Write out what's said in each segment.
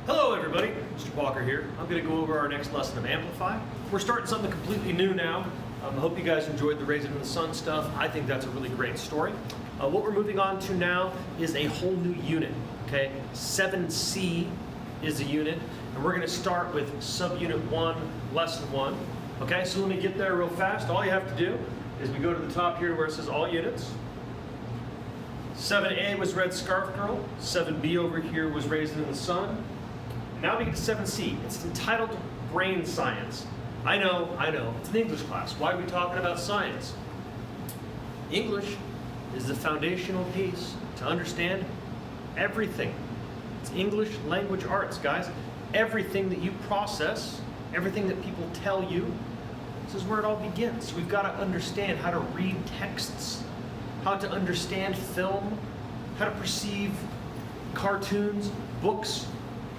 Hello everybody, Mr. Walker here. I'm going to go over our next lesson of Amplify. We're starting something completely new now. I hope you guys enjoyed the Raising in the Sun stuff. I think that's a really great story. What we're moving on to now is a whole new unit. Okay, 7C is a unit, and we're going to start with subunit 1, lesson 1. Okay, so let me get there real fast. All you have to do is we go to the top here where it says all units. 7A was Red Scarf Girl. 7B over here was Raising in the Sun. Now we get to 7C. It's entitled Brain Science. I know, it's an English class. Why are we talking about science? English is the foundational piece to understand everything. It's English language arts, guys. Everything that you process, everything that people tell you, this is where it all begins. We've got to understand how to read texts, how to understand film, how to perceive cartoons, books,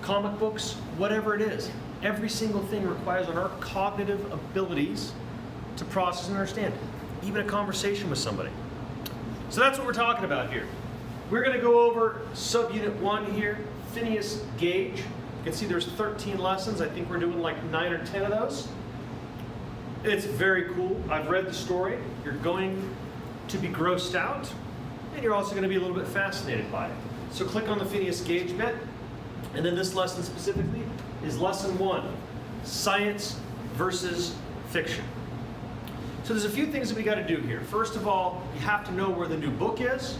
comic books, whatever it is. Every single thing requires on our cognitive abilities to process and understand, even a conversation with somebody. So that's what we're talking about here. We're going to go over subunit 1 here, Phineas Gage. You can see there's 13 lessons. I think we're doing like 9 or 10 of those. It's very cool. I've read the story. You're going to be grossed out, and you're also going to be a little bit fascinated by it. So click on the Phineas Gage bit. And then this lesson specifically is lesson 1, science versus fiction. So there's a few things that we got to do here. First of all, you have to know where the new book is.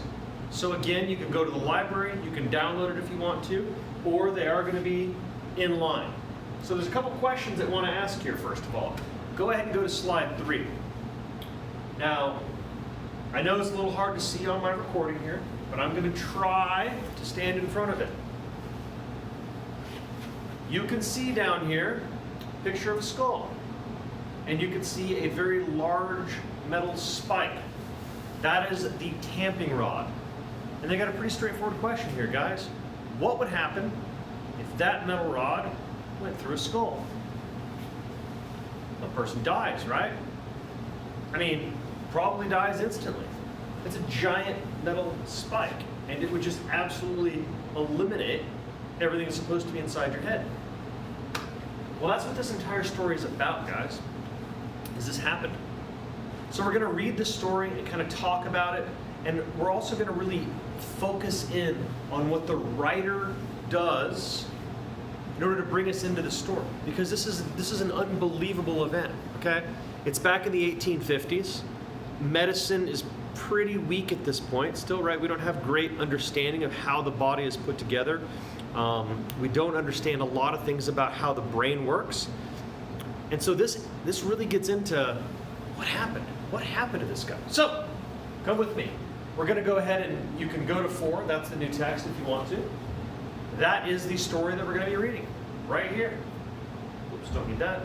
So again, you can go to the library, you can download it if you want to, or they are going to be in line. So there's a couple questions I want to ask here first of all. Go ahead and go to slide 3. Now, I know it's a little hard to see on my recording here, but I'm going to try to stand in front of it. You can see down here a picture of a skull, and you can see a very large metal spike. That is the tamping rod. And they got a pretty straightforward question here, guys. What would happen if that metal rod went through a skull? A person dies, right? I mean, probably dies instantly. It's a giant metal spike, and it would just absolutely eliminate everything that's supposed to be inside your head. Well, that's what this entire story is about, guys, is this happened. So we're going to read this story and kind of talk about it, and we're also going to really focus in on what the writer does in order to bring us into the story, because this is an unbelievable event, okay? It's back in the 1850s. Medicine is pretty weak at this point still, right? We don't have great understanding of how the body is put together. We don't understand a lot of things about how the brain works. And so this really gets into what happened. What happened to this guy? So, come with me. We're going to go ahead and you can go to 4. That's the new text if you want to. That is the story that we're going to be reading right here. Oops, don't need that.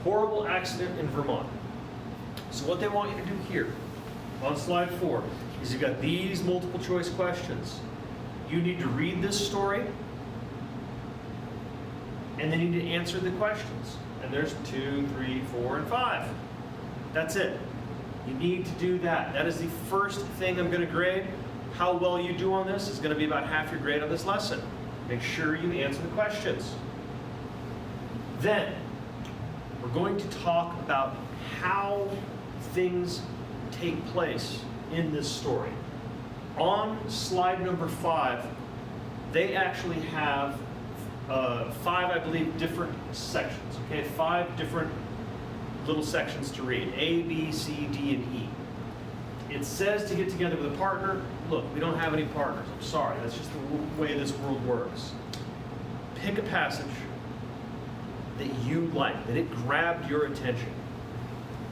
Horrible accident in Vermont. So what they want you to do here on slide 4 is you've got these multiple choice questions. You need to read this story, and then you need to answer the questions. And there's 2, 3, 4, and 5. That's it. You need to do that. That is the first thing I'm going to grade. How well you do on this is going to be about half your grade on this lesson. Make sure you answer the questions. Then, we're going to talk about how things take place in this story. On slide number 5, they actually have 5, I believe, different sections. Okay, 5 different little sections to read: A, B, C, D, and E. It says to get together with a partner. Look, we don't have any partners. I'm sorry. That's just the way this world works. Pick a passage that you like, that it grabbed your attention,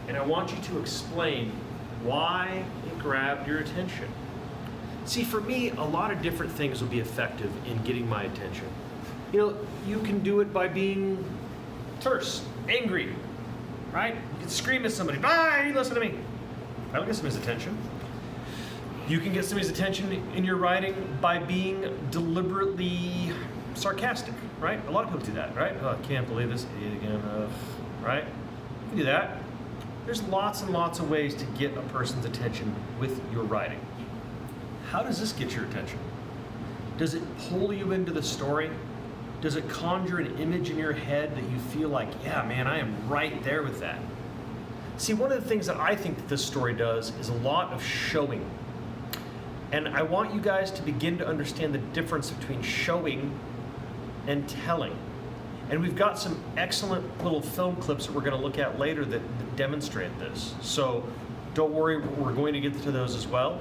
and I want you to explain why it grabbed your attention. See, for me, a lot of different things will be effective in getting my attention. You know, you can do it by being terse, angry, right? You can scream at somebody, "Bye, you listen to me." That'll get somebody's attention. You can get somebody's attention in your writing by being deliberately sarcastic, right? A lot of people do that, right? "Oh, I can't believe this idiot again," right? You can do that. There's lots and lots of ways to get a person's attention with your writing. How does this get your attention? Does it pull you into the story? Does it conjure an image in your head that you feel like, yeah, man, I am right there with that? See, one of the things that I think that this story does is a lot of showing. And I want you guys to begin to understand the difference between showing and telling. And we've got some excellent little film clips that we're going to look at later that demonstrate this. So don't worry, we're going to get to those as well.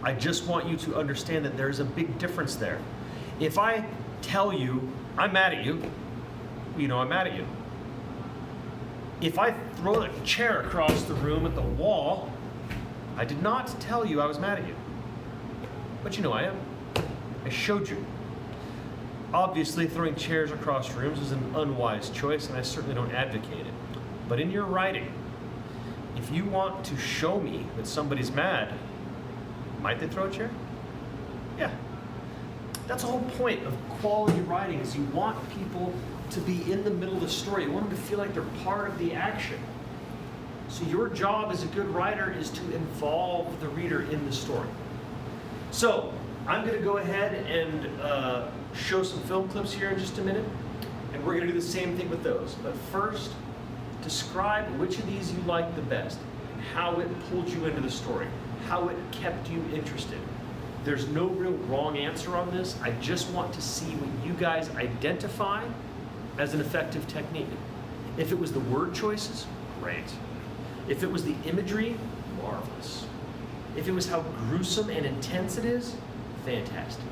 I just want you to understand that there's a big difference there. If I tell you, I'm mad at you, you know I'm mad at you. If I throw a chair across the room at the wall, I did not tell you I was mad at you. But you know I am. I showed you. Obviously, throwing chairs across rooms is an unwise choice, and I certainly don't advocate it. But in your writing, if you want to show me that somebody's mad, might they throw a chair? Yeah. That's the whole point of quality writing, is you want people to be in the middle of the story. You want them to feel like they're part of the action. So your job as a good writer is to involve the reader in the story. So I'm going to go ahead and show some film clips here in just a minute, and we're going to do the same thing with those. But first, describe which of these you like the best, and how it pulled you into the story, how it kept you interested. There's no real wrong answer on this. I just want to see what you guys identify as an effective technique. If it was the word choices, great. If it was the imagery, marvelous. If it was how gruesome and intense it is, fantastic.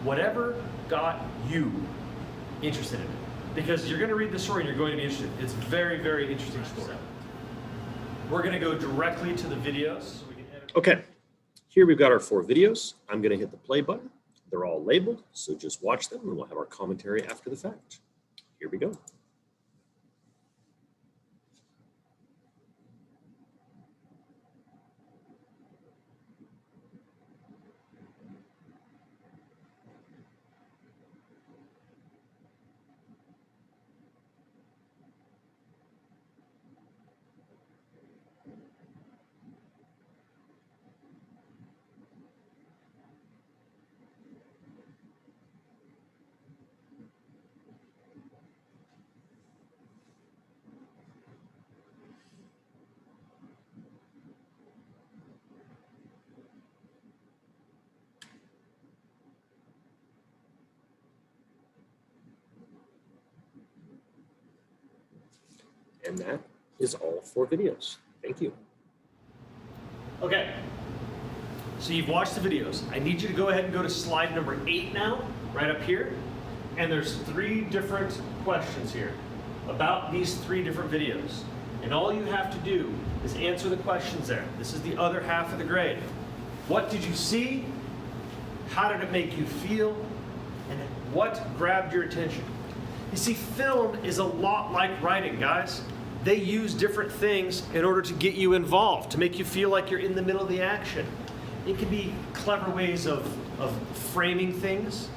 Whatever got you interested in it. Because you're going to read the story and you're going to be interested. It's a very, very interesting story. We're going to go directly to the videos. Okay, here we've got our 4 videos. I'm going to hit the play button. They're all labeled, so just watch them and we'll have our commentary after the fact. Here we go. And that is all 4 videos. Thank you. Okay, so you've watched the videos. I need you to go ahead and go to slide number 8 now, right up here. And there's 3 different questions here about these 3 different videos. And all you have to do is answer the questions there. This is the other half of the grade. What did you see? How did it make you feel? And what grabbed your attention? You see, film is a lot like writing, guys. They use different things in order to get you involved, to make you feel like you're in the middle of the action. It can be clever ways of framing things.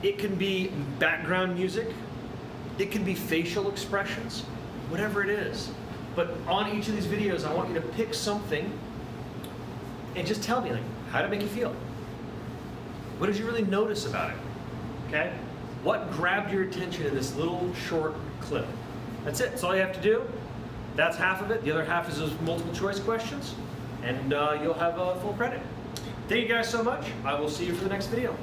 It can be background music. It can be facial expressions, whatever it is. But on each of these videos, I want you to pick something and just tell me, like, how did it make you feel? What did you really notice about it? Okay? What grabbed your attention in this little short clip? That's it. That's all you have to do. That's half of it. The other half is those multiple choice questions, and you'll have full credit. Thank you guys so much. I will see you for the next video.